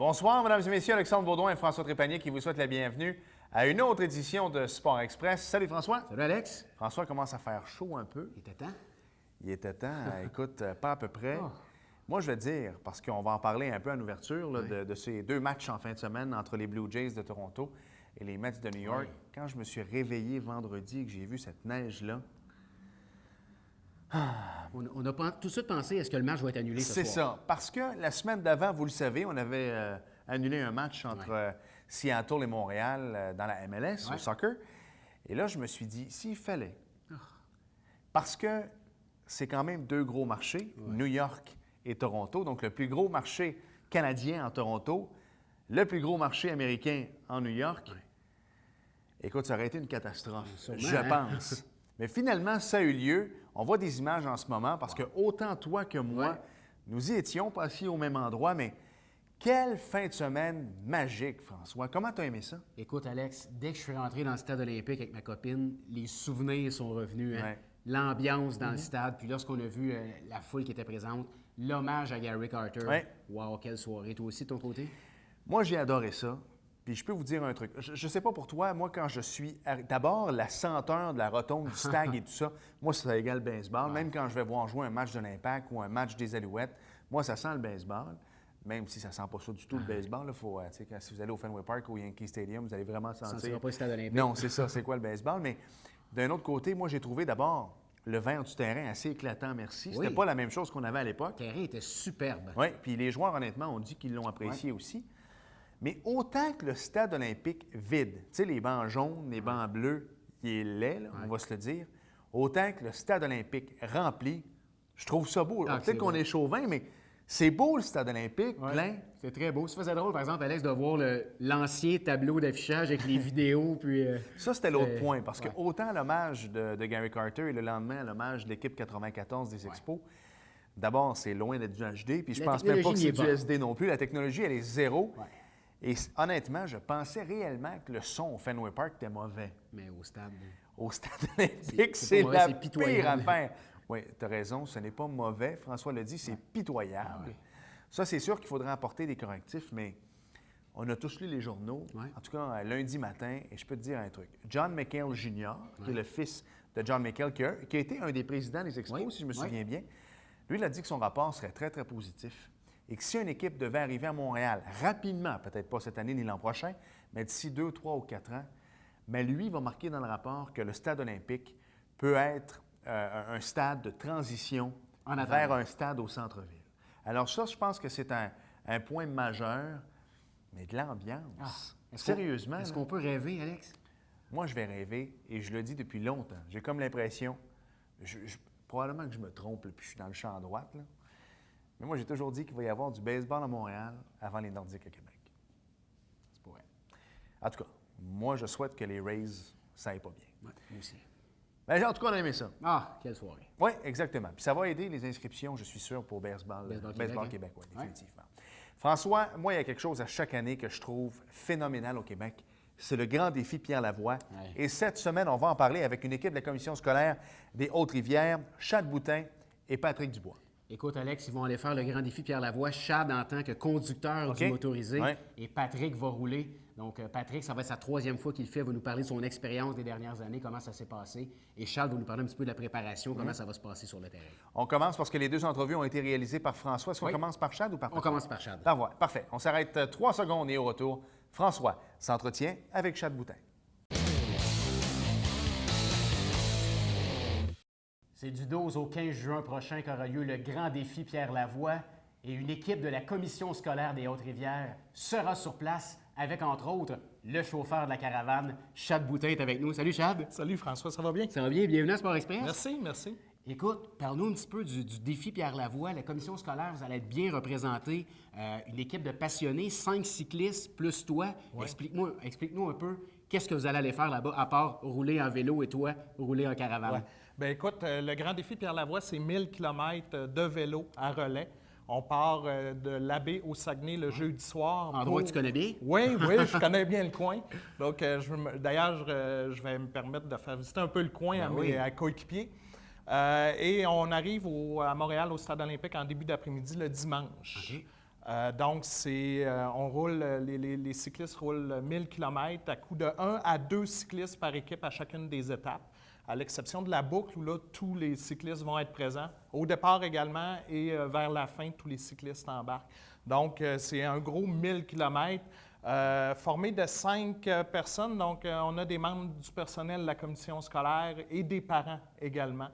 Bonsoir, mesdames et messieurs. Alexandre Baudouin et François Trépanier qui vous souhaitent la bienvenue à une autre édition de Sport Express. Salut François. Salut Alex. François commence à faire chaud un peu. Il était temps. Il était temps. Écoute, pas à peu près. Oh. Moi, je vais te dire, parce qu'on va en parler un peu en ouverture là, de ces deux matchs en fin de semaine entre les Blue Jays de Toronto et les Mets de New York. Oui. Quand je me suis réveillé vendredi et que j'ai vu cette neige-là, On a tout de suite pensé, est-ce que le match va être annulé ce c'est soir? ça. Parce que la semaine d'avant, vous le savez, on avait annulé un match entre Seattle et Montréal dans la MLS au soccer. Et là, je me suis dit, s'il fallait, parce que c'est quand même deux gros marchés, New York et Toronto, donc le plus gros marché canadien en Toronto, le plus gros marché américain en New York. Écoute, ça aurait été une catastrophe, Sûrement, je hein? pense. Mais finalement, ça a eu lieu. On voit des images en ce moment parce que autant toi que moi, nous y étions pas assis au même endroit, mais quelle fin de semaine magique, François. Comment tu as aimé ça? Écoute, Alex, dès que je suis rentré dans le stade olympique avec ma copine, les souvenirs sont revenus. Hein? Ouais. L'ambiance dans le stade, puis lorsqu'on a vu la foule qui était présente, l'hommage à Gary Carter. Ouais. Wow, quelle soirée. Toi aussi, de ton côté? Moi, j'ai adoré ça. Puis je peux vous dire un truc. Je ne sais pas pour toi, moi, quand je suis... D'abord, la senteur de la rotonde, du stag et tout ça, moi, ça égale le baseball. Même quand je vais voir jouer un match de l'Impact ou un match des Alouettes, moi, ça sent le baseball. Même si ça ne sent pas ça du tout, le baseball. Là, faut, si vous allez au Fenway Park ou au Yankee Stadium, vous allez vraiment Ça ne sentir... sera pas le stade olympique. Non, c'est ça. C'est quoi le baseball? Mais d'un autre côté, moi, j'ai trouvé d'abord le vert du terrain assez éclatant, merci. C'était pas la même chose qu'on avait à l'époque. Le terrain était superbe. Oui, puis les joueurs, honnêtement, ont dit qu'ils l'ont apprécié aussi. Mais autant que le stade olympique vide, tu sais, les bancs jaunes, les bancs bleus, il est laid, là, on va se le dire, autant que le stade olympique rempli, je trouve ça beau. Peut-être qu'on est chauvin, mais c'est beau le stade olympique, plein. C'est très beau. Ça faisait drôle, par exemple, Alex, de voir l'ancien tableau d'affichage avec les vidéos. Puis, ça, c'était l'autre point, parce que autant l'hommage de Gary Carter et le lendemain, l'hommage de l'équipe 94 des Expos, d'abord, c'est loin d'être du HD, puis je pense même pas que c'est du SD non plus. La technologie, elle est zéro. Et honnêtement, je pensais réellement que le son au Fenway Park était mauvais. Mais Au stade olympique, c'est la pire pitoyable. affaire. Oui, tu as raison, ce n'est pas mauvais. François l'a dit, c'est pitoyable. Ça, c'est sûr qu'il faudrait apporter des correctifs, mais on a tous lu les journaux, en tout cas lundi matin, et je peux te dire un truc. John McHale Jr., qui est le fils de John McHale, qui a été un des présidents des Expos, si je me souviens bien, lui, il a dit que son rapport serait très, très positif. Et que si une équipe devait arriver à Montréal rapidement, peut-être pas cette année ni l'an prochain, mais d'ici 2, 3 ou 4 ans, mais lui va marquer dans le rapport que le stade olympique peut être un stade de transition vers un stade au centre-ville. Alors ça, je pense que c'est un point majeur, mais de l'ambiance. Sérieusement. Est-ce qu'on peut rêver, Alex? Moi, je vais rêver, et je le dis depuis longtemps. J'ai comme l'impression, probablement que je me trompe, puis je suis dans le champ à droite, là. Mais moi, j'ai toujours dit qu'il va y avoir du baseball à Montréal avant les Nordiques à Québec. C'est pour vrai. En tout cas, moi, je souhaite que les Rays, ça aille pas bien. Ouais, moi aussi. Ben, en tout cas, on a aimé ça. Ah, quelle soirée. Oui, exactement. Puis ça va aider les inscriptions, je suis sûr, pour Baseball Québec, oui, définitivement. François, moi, il y a quelque chose à chaque année que je trouve phénoménal au Québec. C'est le grand défi Pierre Lavoie. Et cette semaine, on va en parler avec une équipe de la commission scolaire des Hautes-Rivières, Chad Boutin et Patrick Dubois. Écoute, Alex, ils vont aller faire le grand défi Pierre Lavoie, Chad en tant que conducteur du motorisé, et Patrick va rouler. Donc, Patrick, ça va être sa 3e fois qu'il le fait. Il va nous parler de son expérience des dernières années, comment ça s'est passé. Et Charles va nous parler un petit peu de la préparation, comment ça va se passer sur le terrain. On commence parce que les deux entrevues ont été réalisées par François. Est-ce qu'on commence par Chad ou par Patrick? On commence par Chad. Parfait. On s'arrête 3 secondes et au retour, François s'entretient avec Chad Boutin. C'est du 12 au 15 juin prochain qu'aura lieu le grand défi Pierre Lavoie et une équipe de la commission scolaire des Hautes-Rivières sera sur place avec, entre autres, le chauffeur de la caravane, Chad Boutin est avec nous. Salut, Chad. Salut, François, ça va bien? Ça va bien? Bienvenue à Sport Express. Merci, merci. Écoute, parle-nous un petit peu du défi Pierre Lavoie. La commission scolaire, vous allez être bien représentés. Une équipe de passionnés, 5 cyclistes plus toi. Oui. Explique-nous un peu qu'est-ce que vous allez aller faire là-bas, à part rouler en vélo et toi, rouler en caravane. Ouais. Bien, écoute, le grand défi Pierre Lavoie, c'est 1000 km de vélo à relais. On part de l'Abbé au Saguenay le jeudi soir. Endroit que tu connais bien? Oui, je connais bien le coin. Donc, d'ailleurs, je vais me permettre de faire visiter un peu le coin à mes coéquipiers. Et on arrive à Montréal, au Stade olympique, en début d'après-midi, le dimanche. Donc, les cyclistes roulent 1000 km à coup de 1 à 2 cyclistes par équipe à chacune des étapes, à l'exception de la boucle où là, tous les cyclistes vont être présents. Au départ également et vers la fin, tous les cyclistes embarquent. Donc, c'est un gros 1000 km formé de 5 personnes. Donc, on a des membres du personnel de la commission scolaire et des parents également.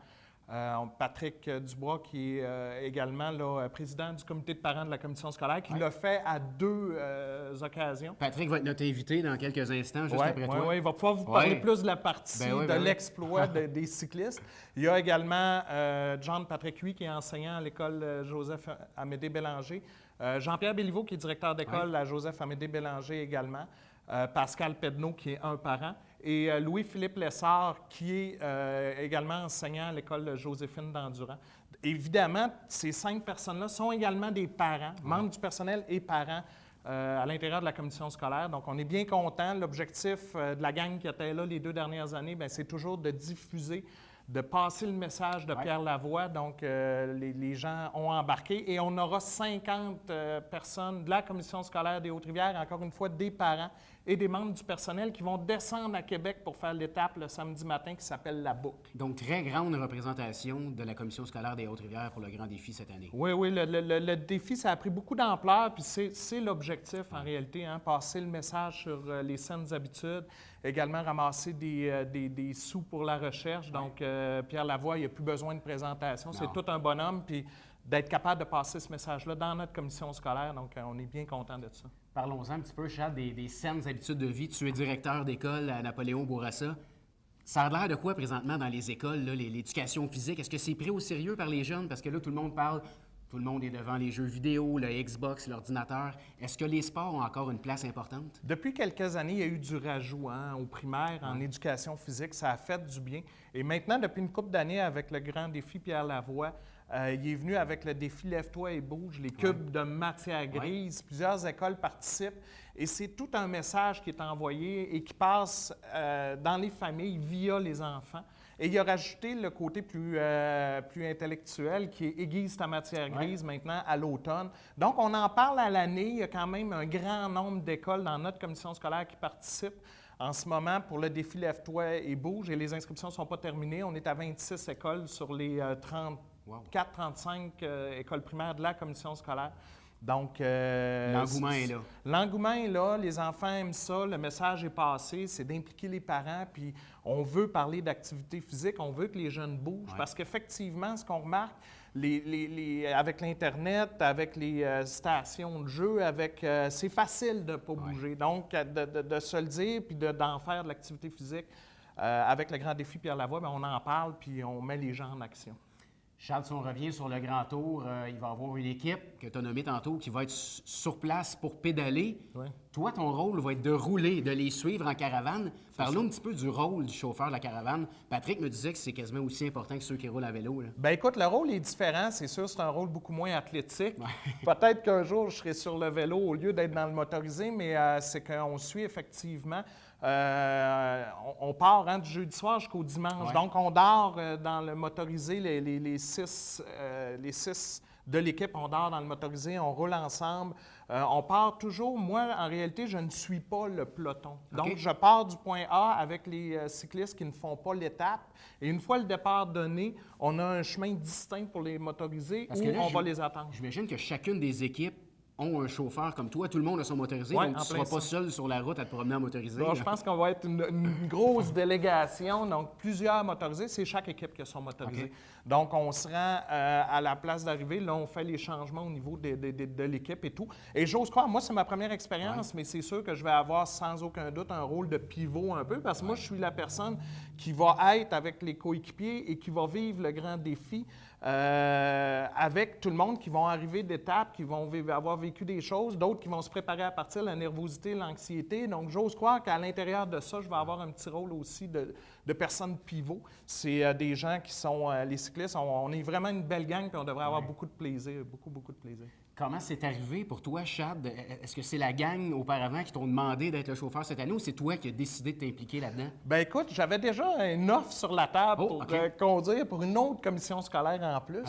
Patrick Dubois, qui est également là, président du comité de parents de la commission scolaire, qui l'a fait à 2 occasions. Patrick va être notre invité dans quelques instants, juste après toi. Oui, il va pouvoir vous parler plus de la partie de l'exploit des cyclistes. Il y a également John Patrick Huy, qui est enseignant à l'école Joseph-Amédée Bélanger. Jean-Pierre Béliveau, qui est directeur d'école à Joseph-Amédée Bélanger également. Pascal Pedneau, qui est un parent. Et Louis-Philippe Lessard, qui est également enseignant à l'école Joséphine d'Endurant. Évidemment, ces 5 personnes-là sont également des parents, membres du personnel et parents à l'intérieur de la commission scolaire. Donc, on est bien contents. L'objectif de la gang qui était là les 2 dernières années, c'est toujours de diffuser, de passer le message de Pierre Lavoie. Donc, les gens ont embarqué et on aura 50 personnes de la commission scolaire des Hautes-Rivières, encore une fois, des parents et des membres du personnel qui vont descendre à Québec pour faire l'étape le samedi matin qui s'appelle la boucle. Donc, très grande représentation de la commission scolaire des Hautes-Rivières pour le grand défi cette année. Oui, le défi, ça a pris beaucoup d'ampleur, puis c'est l'objectif en réalité, passer le message sur les saines habitudes, également ramasser des sous pour la recherche. Donc, Pierre Lavoie, il n'y a plus besoin de présentation, c'est tout un bonhomme, puis d'être capable de passer ce message-là dans notre commission scolaire. Donc, on est bien content de ça. Parlons-en un petit peu, Chad, des saines habitudes de vie. Tu es directeur d'école à Napoléon Bourassa. Ça a l'air de quoi présentement dans les écoles, là, l'éducation physique? Est-ce que c'est pris au sérieux par les jeunes? Parce que là, tout le monde parle, tout le monde est devant les jeux vidéo, le Xbox, l'ordinateur. Est-ce que les sports ont encore une place importante? Depuis quelques années, il y a eu du rajout au primaire en éducation physique. Ça a fait du bien. Et maintenant, depuis une couple d'années, avec le grand défi Pierre Lavoie, il est venu avec le défi Lève-toi et bouge, les cubes de matière grise. Plusieurs écoles participent et c'est tout un message qui est envoyé et qui passe dans les familles via les enfants. Et il a rajouté le côté plus intellectuel qui est aiguise ta matière grise maintenant à l'automne. Donc, on en parle à l'année. Il y a quand même un grand nombre d'écoles dans notre commission scolaire qui participent en ce moment pour le défi Lève-toi et bouge. Et les inscriptions ne sont pas terminées. On est à 26 écoles sur les 34-35 écoles primaires de la commission scolaire. Donc, l'engouement est là. L'engouement est là, les enfants aiment ça, le message est passé, c'est d'impliquer les parents, puis on veut parler d'activité physique, on veut que les jeunes bougent, parce qu'effectivement, ce qu'on remarque, avec l'Internet, avec les stations de jeu, c'est facile de ne pas bouger. Donc, de se le dire, puis d'en faire de l'activité physique, avec le grand défi Pierre Lavoie, on en parle, puis on met les gens en action. Charles, si on revient sur le grand tour, il va y avoir une équipe que tu as nommée tantôt qui va être sur place pour pédaler. Oui. Toi, ton rôle va être de rouler, de les suivre en caravane. Parlons un petit peu du rôle du chauffeur de la caravane. Patrick me disait que c'est quasiment aussi important que ceux qui roulent à vélo. Là. Bien, écoute, le rôle est différent. C'est sûr, c'est un rôle beaucoup moins athlétique. Peut-être qu'un jour, je serai sur le vélo au lieu d'être dans le motorisé, mais c'est qu'on suit effectivement. On part du jeudi soir jusqu'au dimanche. Donc, on dort dans le motorisé, les six de l'équipe, on dort dans le motorisé, on roule ensemble. On part toujours. Moi, en réalité, je ne suis pas le peloton. Donc, je pars du point A avec les cyclistes qui ne font pas l'étape. Et une fois le départ donné, on a un chemin distinct pour les motorisés où on va les attendre. J'imagine que chacune des équipes ont un chauffeur comme toi. Tout le monde a son motorisé, donc tu ne seras pas seul sur la route à te promener en motorisé. Je pense qu'on va être une grosse délégation, donc plusieurs motorisés. C'est chaque équipe qui a son motorisé. Donc, on se rend à la place d'arrivée. Là, on fait les changements au niveau de l'équipe et tout. Et j'ose croire, moi, c'est ma première expérience, mais c'est sûr que je vais avoir sans aucun doute un rôle de pivot un peu, parce que moi, je suis la personne qui va être avec les coéquipiers et qui va vivre le grand défi avec tout le monde qui vont arriver d'étapes, qui vont avoir vécu des choses, d'autres qui vont se préparer à partir de la nervosité, l'anxiété. Donc, j'ose croire qu'à l'intérieur de ça, je vais avoir un petit rôle aussi de personnes pivot. C'est des gens qui sont les cyclistes. On est vraiment une belle gang, puis on devrait avoir beaucoup de plaisir, beaucoup de plaisir. Comment c'est arrivé pour toi, Chad? Est-ce que c'est la gang auparavant qui t'ont demandé d'être le chauffeur cette année ou c'est toi qui as décidé de t'impliquer là-dedans? Bien, écoute, j'avais déjà une offre sur la table pour conduire pour une autre commission scolaire en plus.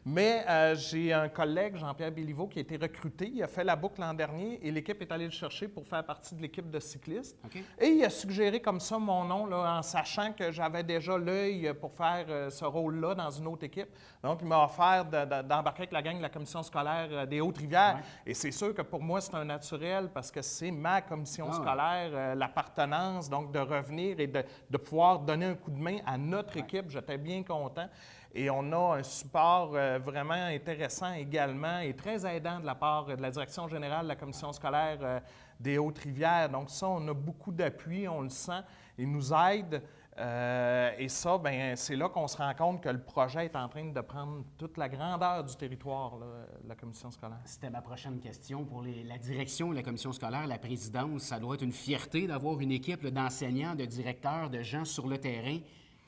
Mais j'ai un collègue, Jean-Pierre Béliveau, qui a été recruté. Il a fait la boucle l'an dernier et l'équipe est allée le chercher pour faire partie de l'équipe de cyclistes. Et il a suggéré comme ça mon nom, là, en sachant que j'avais déjà l'œil pour faire ce rôle-là dans une autre équipe. Donc, il m'a offert d'embarquer avec la gang de la commission scolaire des Hautes-Rivières. Et c'est sûr que pour moi, c'est un naturel parce que c'est ma commission scolaire, l'appartenance, donc de revenir et de pouvoir donner un coup de main à notre équipe. J'étais bien content. Et on a un support vraiment intéressant également et très aidant de la part de la direction générale de la commission scolaire des Hautes-Rivières. Donc ça, on a beaucoup d'appui, on le sent. Ils nous aident. Et ça, bien, c'est là qu'on se rend compte que le projet est en train de prendre toute la grandeur du territoire, là, la commission scolaire. C'était ma prochaine question. Pour la direction de la commission scolaire, la présidence, ça doit être une fierté d'avoir une équipe d'enseignants, de directeurs, de gens sur le terrain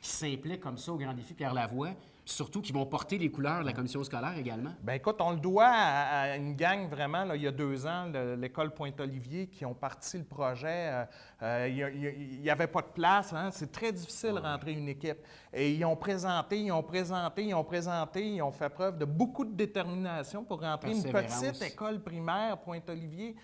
qui s'impliquent comme ça au Grand Défi Pierre Lavoie, puis surtout qui vont porter les couleurs de la commission scolaire également? Bien, écoute, on le doit à une gang vraiment, là, il y a 2 ans, l'école Pointe-Olivier, qui ont parti le projet. Il n'y avait pas de place, hein? C'est très difficile de rentrer une équipe. Et ils ont présenté, ils ont fait preuve de beaucoup de détermination pour rentrer une petite école primaire Pointe-Olivier.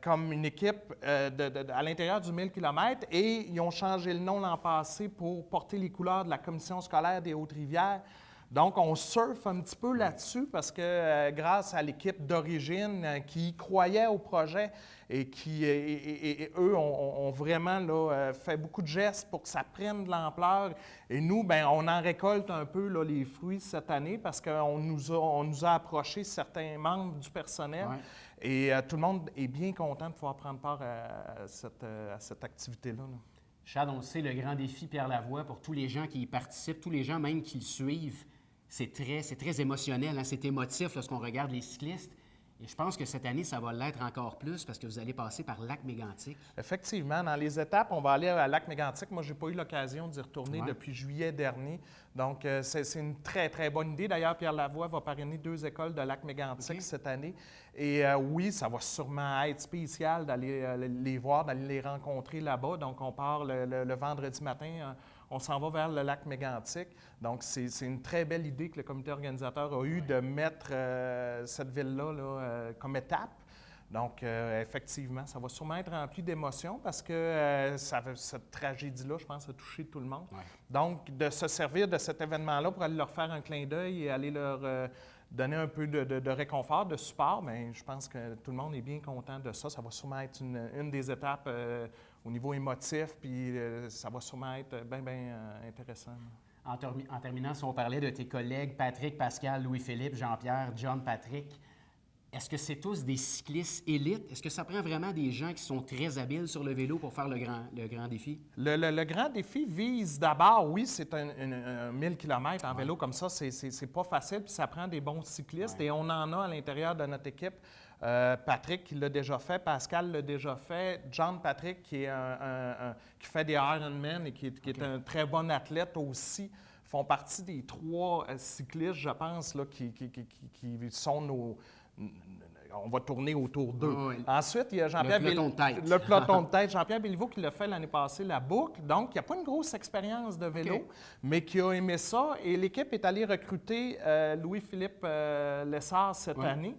Comme une équipe à l'intérieur du 1000 km et ils ont changé le nom l'an passé pour porter les couleurs de la commission scolaire des Hautes-Rivières. Donc, on surfe un petit peu là-dessus parce que grâce à l'équipe d'origine qui croyait au projet et qui, eux, ont vraiment là, fait beaucoup de gestes pour que ça prenne de l'ampleur. Et nous, bien, on en récolte un peu là, les fruits cette année parce qu'on nous a approché certains membres du personnel. Et tout le monde est bien content de pouvoir prendre part à cette activité-là. Chad, on le sait, le Grand Défi Pierre Lavoie, pour tous les gens qui y participent, tous les gens même qui le suivent, c'est très émotionnel, hein? C'est émotif lorsqu'on regarde les cyclistes. Et je pense que cette année, ça va l'être encore plus parce que vous allez passer par Lac-Mégantic. Effectivement, dans les étapes, on va aller à Lac-Mégantic. Moi, je n'ai pas eu l'occasion d'y retourner depuis juillet dernier. Donc, c'est une très, très bonne idée. D'ailleurs, Pierre Lavoie va parrainer 2 écoles de Lac-Mégantic cette année. Et oui, ça va sûrement être spécial d'aller les voir, d'aller les rencontrer là-bas. Donc, on part le vendredi matin. On s'en va vers le lac Mégantic. Donc, c'est une très belle idée que le comité organisateur a eue de mettre cette ville-là là, comme étape. Donc, effectivement, ça va sûrement être rempli d'émotions parce que cette tragédie-là, je pense, a touché tout le monde. Donc, de se servir de cet événement-là pour aller leur faire un clin d'œil et aller leur donner un peu de réconfort, de support, bien, je pense que tout le monde est bien content de ça. Ça va sûrement être une des étapes au niveau émotif, puis ça va sûrement être bien, bien intéressant. En terminant, si on parlait de tes collègues Patrick, Pascal, Louis-Philippe, Jean-Pierre, John, Patrick, est-ce que c'est tous des cyclistes élites? Est-ce que ça prend vraiment des gens qui sont très habiles sur le vélo pour faire le grand défi? Le grand défi vise d'abord, oui, c'est un 1000 km en vélo comme ça, c'est pas facile, puis ça prend des bons cyclistes, et on en a à l'intérieur de notre équipe. Patrick qui l'a déjà fait, Pascal l'a déjà fait, John Patrick qui fait des Ironman et qui est un très bon athlète aussi, font partie des 3 cyclistes, je pense, là, qui sont nos... On va tourner autour d'eux. Ensuite, il y a Jean-Pierre le peloton de tête. Jean-Pierre Béliveau qui l'a fait l'année passée, la boucle. Donc, il n'y a pas une grosse expérience de vélo, mais qui a aimé ça. Et l'équipe est allée recruter Louis-Philippe Lessard cette année.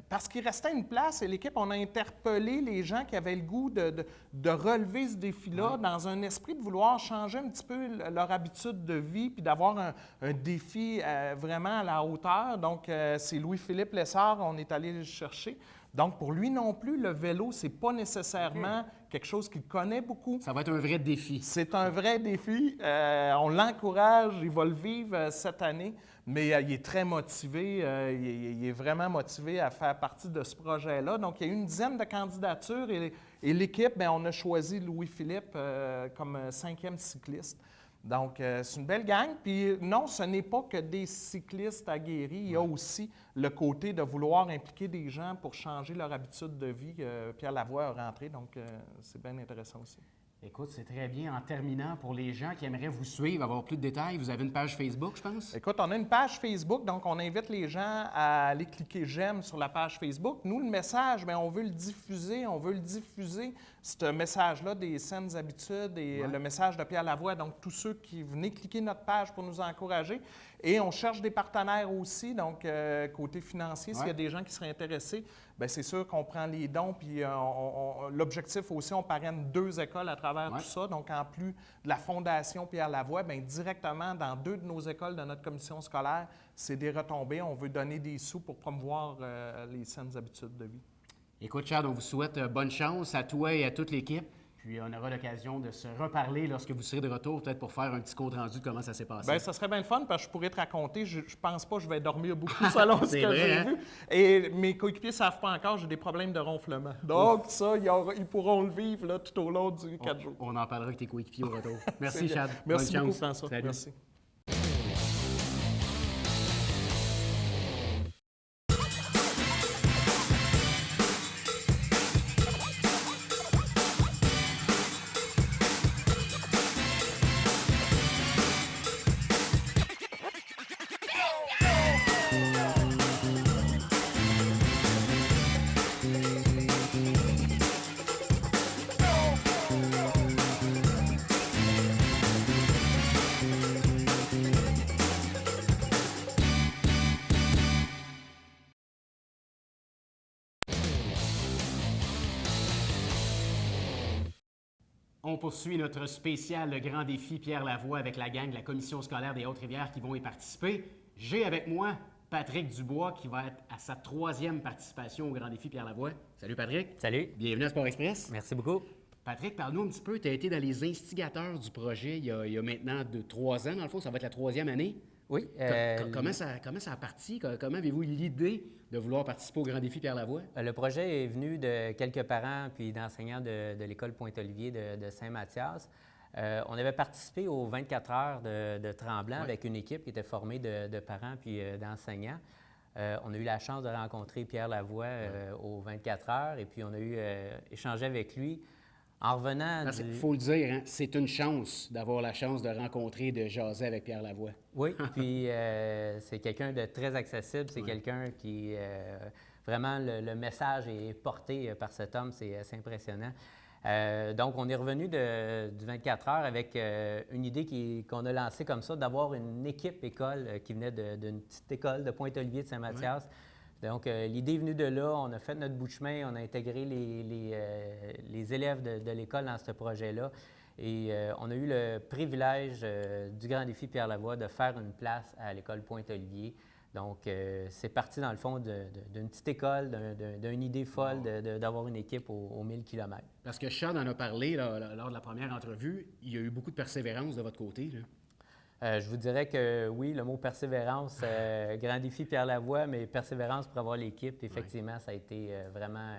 Parce qu'il restait une place et l'équipe, on a interpellé les gens qui avaient le goût de relever ce défi-là dans un esprit de vouloir changer un petit peu leur habitude de vie puis d'avoir un défi vraiment à la hauteur. Donc, c'est Louis-Philippe Lessard, on est allé le chercher. Donc, pour lui non plus, le vélo, c'est pas nécessairement quelque chose qu'il connaît beaucoup. Ça va être un vrai défi. C'est un vrai défi. On l'encourage, il va le vivre cette année, mais il est très motivé. Il est vraiment motivé à faire partie de ce projet-là. Donc, il y a eu une dizaine de candidatures et l'équipe, bien, on a choisi Louis-Philippe comme 5e cycliste. Donc, c'est une belle gang. Puis non, ce n'est pas que des cyclistes aguerris. Il y a aussi le côté de vouloir impliquer des gens pour changer leur habitude de vie. Pierre Lavoie a rentré, donc c'est bien intéressant aussi. Écoute, c'est très bien. En terminant, pour les gens qui aimeraient vous suivre, avoir plus de détails, vous avez une page Facebook, je pense? Écoute, on a une page Facebook, donc on invite les gens à aller cliquer « J'aime » sur la page Facebook. Nous, le message, bien, on veut le diffuser, ce message-là des saines habitudes et le message de Pierre Lavoie. Donc, tous ceux qui venaient cliquer notre page pour nous encourager. Et on cherche des partenaires aussi, donc côté financier, s'il y a des gens qui seraient intéressés, bien, c'est sûr qu'on prend les dons, puis l'objectif aussi, on parraine 2 écoles à travers tout ça. Donc, en plus de la Fondation Pierre Lavoie, bien, directement dans 2 de nos écoles de notre commission scolaire, c'est des retombées. On veut donner des sous pour promouvoir les saines habitudes de vie. Écoute, Chad, on vous souhaite bonne chance à toi et à toute l'équipe. Puis on aura l'occasion de se reparler lorsque vous serez de retour, peut-être pour faire un petit compte rendu de comment ça s'est passé. Bien, ça serait bien le fun, parce que je pourrais te raconter. Je pense pas que je vais dormir beaucoup selon ce que j'ai hein? vu. Et mes coéquipiers ne savent pas encore, j'ai des problèmes de ronflement. Donc, ça, ils pourront le vivre là, tout au long du 4 jours. On en parlera avec tes coéquipiers au retour. Merci, Chad. Merci beaucoup, François. Salut. Merci. On poursuit notre spécial Le Grand Défi Pierre Lavoie avec la gang de la Commission scolaire des Hautes-Rivières qui vont y participer. J'ai avec moi Patrick Dubois qui va être à sa 3e participation au Grand Défi Pierre Lavoie. Salut Patrick. Salut. Bienvenue à Sport Express. Merci beaucoup. Patrick, parle-nous un petit peu. Tu as été dans les instigateurs du projet il y a maintenant 3 ans. Dans le fond, ça va être la 3e année. Oui. Comment ça a parti? Comment avez-vous l'idée de vouloir participer au Grand Défi Pierre Lavoie? Le projet est venu de quelques parents puis d'enseignants de l'École Pointe-Olivier de Saint-Mathias. On avait participé aux 24 heures de Tremblant avec une équipe qui était formée de parents puis d'enseignants. On a eu la chance de rencontrer Pierre Lavoie aux 24 heures et puis on a eu échangé avec lui. En revenant Il faut le dire, hein, c'est une chance d'avoir la chance de rencontrer, de jaser avec Pierre Lavoie. Oui, puis c'est quelqu'un de très accessible. C'est quelqu'un qui... vraiment, le message est porté par cet homme. C'est assez impressionnant. Donc, on est revenu du 24 heures avec une idée qu'on a lancée comme ça, d'avoir une équipe école qui venait d'une petite école de Pointe-Olivier de Saint-Mathias. Donc, l'idée est venue de là. On a fait notre bout de chemin. On a intégré les élèves de l'école dans ce projet-là. Et on a eu le privilège du Grand Défi Pierre Lavoie de faire une place à l'école Pointe-Olivier. Donc, c'est parti, dans le fond, d'une petite école, d'une idée folle d'avoir une équipe aux 1000 km. Parce que Chad en a parlé lors de la première entrevue. Il y a eu beaucoup de persévérance de votre côté, là. Je vous dirais que oui, le mot persévérance, Grand Défi Pierre Lavoie, mais persévérance pour avoir l'équipe, effectivement, ça a été vraiment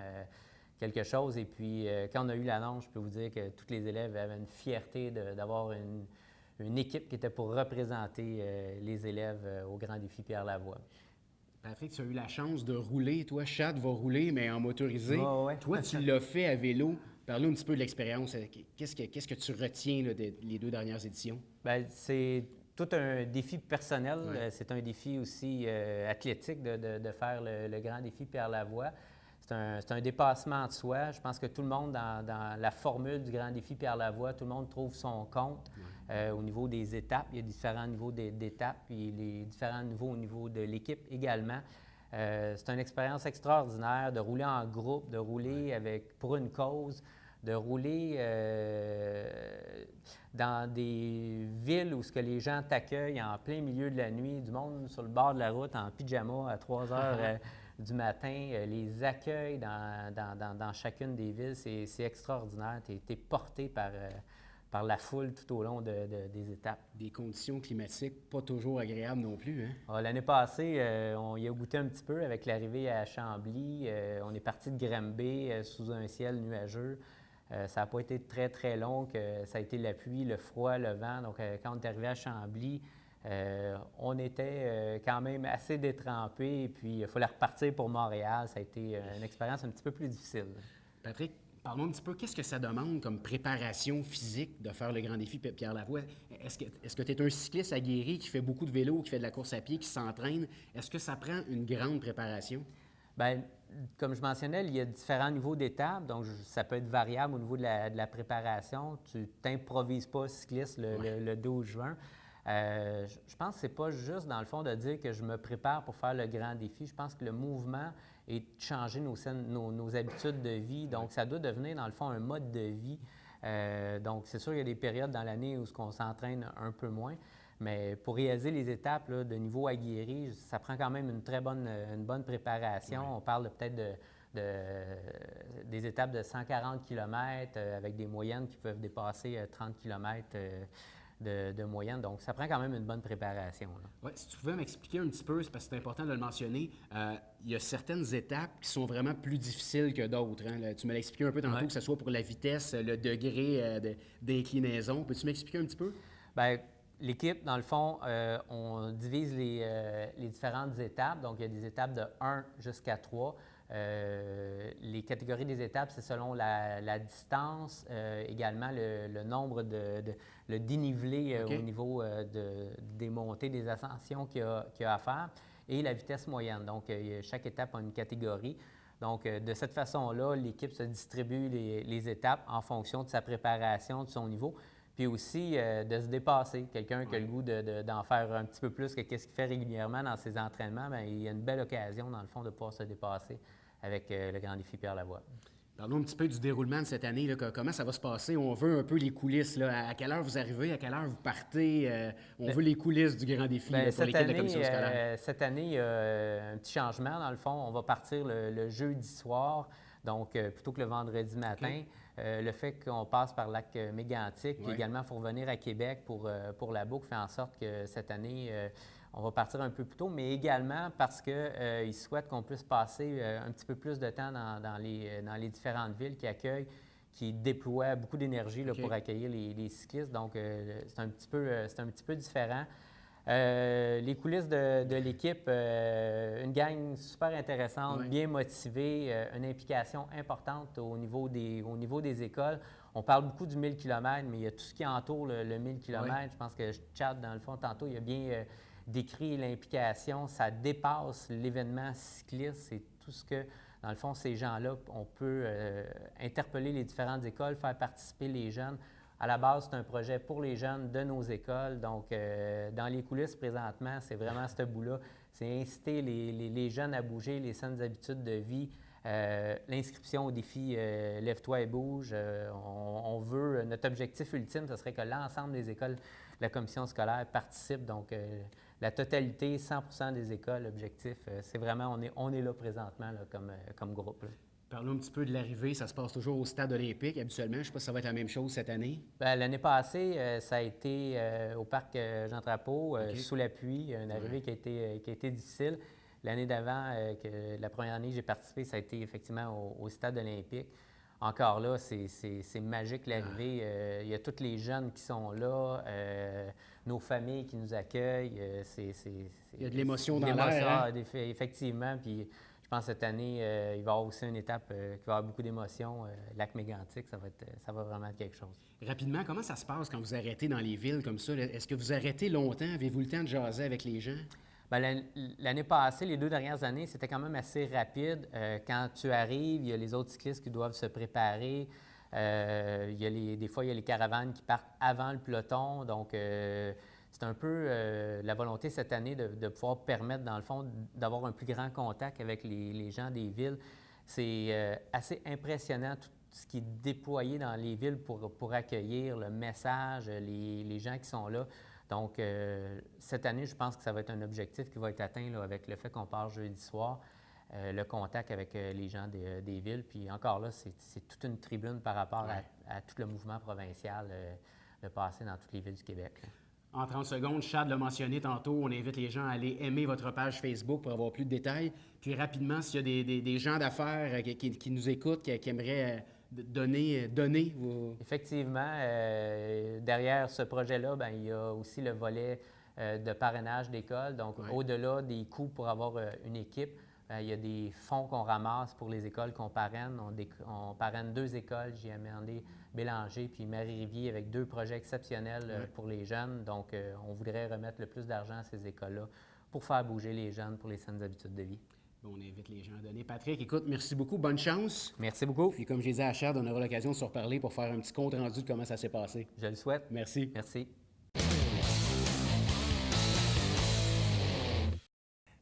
quelque chose. Et puis, quand on a eu l'annonce, je peux vous dire que tous les élèves avaient une fierté d'avoir une équipe qui était pour représenter les élèves au Grand Défi Pierre Lavoie. Patrick, tu as eu la chance de rouler. Toi, Chad va rouler, mais en motorisé. Ouais. Toi, tu l'as fait à vélo. Parle-nous un petit peu de l'expérience. Qu'est-ce que tu retiens là, des 2 dernières éditions? Bien, c'est tout un défi personnel. C'est un défi aussi athlétique de faire le Grand Défi Pierre Lavoie. C'est un dépassement de soi. Je pense que tout le monde, dans la formule du Grand Défi Pierre Lavoie, tout le monde trouve son compte au niveau des étapes. Il y a différents niveaux d'étapes, puis les différents niveaux au niveau de l'équipe également. C'est une expérience extraordinaire de rouler en groupe, de rouler pour une cause, de rouler dans des villes où les gens t'accueillent en plein milieu de la nuit, du monde sur le bord de la route en pyjama à 3 heures du matin, les accueils dans chacune des villes, c'est extraordinaire. Tu es porté par la foule tout au long des étapes. Des conditions climatiques pas toujours agréables non plus, hein? L'année passée, on y a goûté un petit peu avec l'arrivée à Chambly. On est parti de Granby sous un ciel nuageux. Ça n'a pas été très, très long, ça a été la pluie, le froid, le vent. Donc, quand on est arrivé à Chambly, on était quand même assez détrempés. Et puis, il fallait repartir pour Montréal. Ça a été une expérience un petit peu plus difficile. Patrick, Parlons un petit peu, qu'est-ce que ça demande comme préparation physique de faire le grand défi Pierre Lavoie? Est-ce que tu es un cycliste aguerri qui fait beaucoup de vélo, qui fait de la course à pied, qui s'entraîne? Est-ce que ça prend une grande préparation? Bien, comme je mentionnais, il y a différents niveaux d'étapes, donc ça peut être variable au niveau de la préparation. Tu t'improvises pas cycliste le 12 juin. Je pense que c'est pas juste, dans le fond, de dire que je me prépare pour faire le grand défi. Je pense que le mouvement est de changer nos habitudes de vie. Donc, ça doit devenir, dans le fond, un mode de vie. Donc, c'est sûr qu'il y a des périodes dans l'année où on s'entraîne un peu moins. Mais pour réaliser les étapes là, de niveau aguerri, ça prend quand même une bonne préparation. Ouais. On parle peut-être des étapes de 140 km avec des moyennes qui peuvent dépasser 30 km de moyenne. Donc, ça prend quand même une bonne préparation. Oui, si tu pouvais m'expliquer un petit peu, c'est parce que c'est important de le mentionner, il y a certaines étapes qui sont vraiment plus difficiles que d'autres. Hein? Là, tu me l'as expliqué un peu tantôt, ouais. Que ce soit pour la vitesse, le degré d'inclinaison. Peux-tu m'expliquer un petit peu? Bien, l'équipe, dans le fond, on divise les différentes étapes. Donc, il y a des étapes de 1 jusqu'à 3. Les catégories des étapes, c'est selon la distance, également le nombre le dénivelé okay. Au niveau des montées, des ascensions qu'il y a à faire, et la vitesse moyenne. Donc, chaque étape a une catégorie. Donc, de cette façon-là, l'équipe se distribue les étapes en fonction de sa préparation, de son niveau. Puis aussi, de se dépasser. Quelqu'un qui a le goût d'en faire un petit peu plus que ce qu'il fait régulièrement dans ses entraînements, bien, il y a une belle occasion, dans le fond, de pouvoir se dépasser avec le grand défi Pierre Lavoie. Parlons un petit peu du déroulement de cette année. Là, comment ça va se passer? On veut un peu les coulisses. Là. À quelle heure vous arrivez? À quelle heure vous partez? On veut les coulisses du grand défi là, pour l'équipe de la commission scolaire. Cette année, il y a un petit changement. Dans le fond, on va partir le jeudi soir, donc plutôt que le vendredi matin. Okay. Le fait qu'on passe par le lac Mégantic, puis également, il faut revenir à Québec pour la boucle, fait en sorte que cette année, on va partir un peu plus tôt, mais également parce qu'ils souhaitent qu'on puisse passer un petit peu plus de temps dans les différentes villes qui déploient beaucoup d'énergie okay. Pour accueillir les cyclistes. Donc, c'est un petit peu différent. Les coulisses de l'équipe, une gang super intéressante, oui. Bien motivée, une implication importante au niveau des écoles. On parle beaucoup du 1000 km, mais il y a tout ce qui entoure le 1000 km. Oui. Je pense que Chad, dans le fond, tantôt, il a bien décrit l'implication. Ça dépasse l'événement cycliste. C'est tout ce que, dans le fond, ces gens-là, on peut interpeller les différentes écoles, faire participer les jeunes. À la base, c'est un projet pour les jeunes de nos écoles. Donc, dans les coulisses présentement, c'est vraiment ce bout-là. C'est inciter les jeunes à bouger, les saines habitudes de vie. L'inscription au défi Lève-toi et bouge. On veut, notre objectif ultime, ce serait que l'ensemble des écoles de la commission scolaire participent. Donc, la totalité, 100% des écoles, l'objectif, c'est vraiment, on est là présentement là, comme groupe. Là. Parlons un petit peu de l'arrivée. Ça se passe toujours au stade olympique, habituellement. Je ne sais pas si ça va être la même chose cette année. Bien, l'année passée, ça a été au parc Jean-Drapeau, okay. Sous la pluie, une arrivée qui a été difficile. L'année d'avant, la première année que j'ai participé, ça a été effectivement au stade olympique. Encore là, c'est magique l'arrivée. Il y a tous les jeunes qui sont là, nos familles qui nous accueillent. Il y a de l'émotion dans l'air. Hein? Effectivement. Puis, je pense que cette année, il va y avoir aussi une étape qui va avoir beaucoup d'émotions. Lac Mégantic, ça va vraiment être quelque chose. Rapidement, comment ça se passe quand vous arrêtez dans les villes comme ça? Est-ce que vous arrêtez longtemps? Avez-vous le temps de jaser avec les gens? Bien, l'année passée, les 2 dernières années, c'était quand même assez rapide. Quand tu arrives, il y a les autres cyclistes qui doivent se préparer. Des fois, il y a les caravanes qui partent avant le peloton. Donc, c'est un peu la volonté cette année de pouvoir permettre, dans le fond, d'avoir un plus grand contact avec les gens des villes. C'est assez impressionnant tout ce qui est déployé dans les villes pour accueillir le message, les gens qui sont là. Donc, cette année, je pense que ça va être un objectif qui va être atteint là, avec le fait qu'on part jeudi soir, le contact avec les gens des villes. Puis encore là, c'est toute une tribune par rapport à tout le mouvement provincial de passer dans toutes les villes du Québec. Là. En 30 secondes, Chad l'a mentionné tantôt, on invite les gens à aller aimer votre page Facebook pour avoir plus de détails. Puis rapidement, s'il y a des gens d'affaires qui nous écoutent, qui aimeraient donner vos... Effectivement, derrière ce projet-là, bien, il y a aussi le volet de parrainage d'école. Donc, au-delà des coûts pour avoir une équipe, Il y a des fonds qu'on ramasse pour les écoles qu'on parraine. On parraine 2 écoles, JMD Bélanger puis Marie-Rivier, avec 2 projets exceptionnels pour les jeunes. Donc, on voudrait remettre le plus d'argent à ces écoles-là pour faire bouger les jeunes pour les saines habitudes de vie. On invite les gens à donner. Patrick, écoute, merci beaucoup. Bonne chance. Merci beaucoup. Puis comme je disais à Chad, on aura l'occasion de se reparler pour faire un petit compte rendu de comment ça s'est passé. Je le souhaite. Merci. Merci.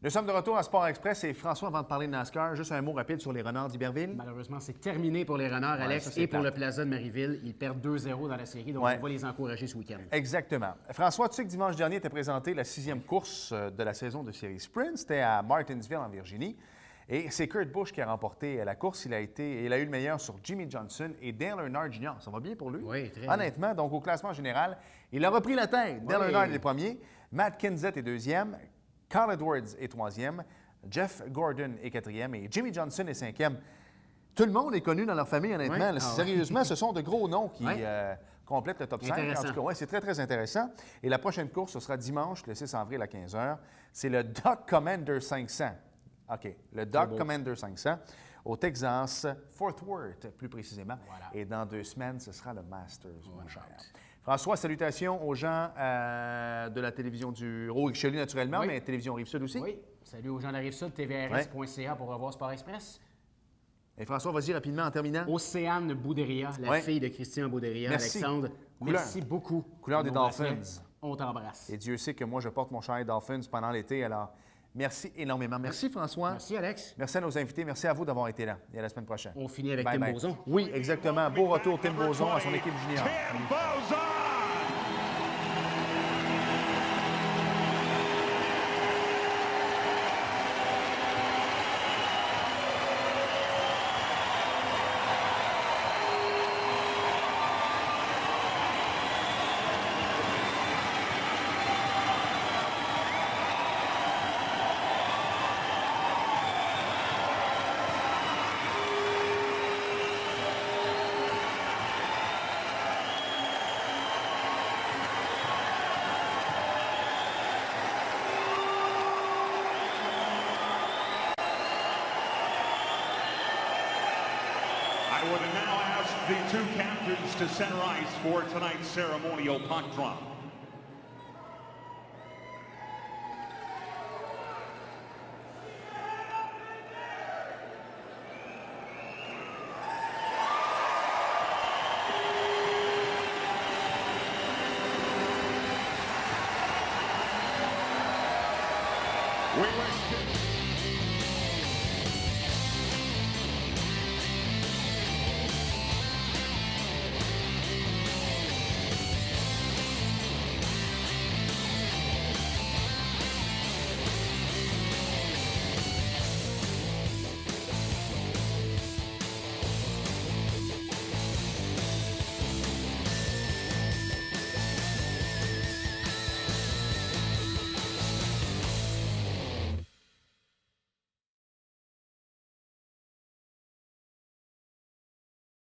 Nous sommes de retour à Sport Express et François, avant de parler de NASCAR, juste un mot rapide sur les Renards d'Iberville. Malheureusement, c'est terminé pour les Renards, Alex, et pour le Plaza de Marieville. Ils perdent 2-0 dans la série, donc on va les encourager ce week-end. Exactement. François, tu sais que dimanche dernier était présentée la 6e course de la saison de série Sprint. C'était à Martinsville, en Virginie. Et c'est Kurt Busch qui a remporté la course. Il a eu le meilleur sur Jimmy Johnson et Dale Earnhardt Jr. Ça va bien pour lui? Oui, très honnêtement, bien. Donc au classement général, il a repris la tête. Dale Earnhardt est premier, Matt Kenseth est 2e, Carl Edwards est 3e, Jeff Gordon est 4e et Jimmy Johnson est 5e. Tout le monde est connu dans leur famille, honnêtement. Oui. Sérieusement, ce sont de gros noms qui complètent le top 5. En tout cas, c'est très, très intéressant. Et la prochaine course, ce sera dimanche, le 6 avril à 15h. C'est le Doc Commander 500. OK, le Doc Commander 500 au Texas, Fort Worth, plus précisément. Voilà. Et dans 2 semaines, ce sera le Masters, mon cher. François, salutations aux gens de la télévision du Richelieu, naturellement, mais télévision Rive-Sud aussi. Oui. Salut aux gens de la Rive-Sud, tvrs.ca pour revoir Sport Express. Et François, vas-y rapidement en terminant. Océane Boudéria, la fille de Christian Boudéria. Merci. Alexandre, merci beaucoup. Couleur des Dolphins. On t'embrasse. Et Dieu sait que moi, je porte mon chandail Dolphins pendant l'été, alors merci énormément. Merci François. Merci Alex. Merci à nos invités. Merci à vous d'avoir été là. Et à la semaine prochaine. On finit avec Tim Bozon. Oui, exactement. Beau retour, Tim Bozon, à son équipe junior. Tim Bozon! I would now ask the 2 captains to center ice for tonight's ceremonial puck drop. We wish to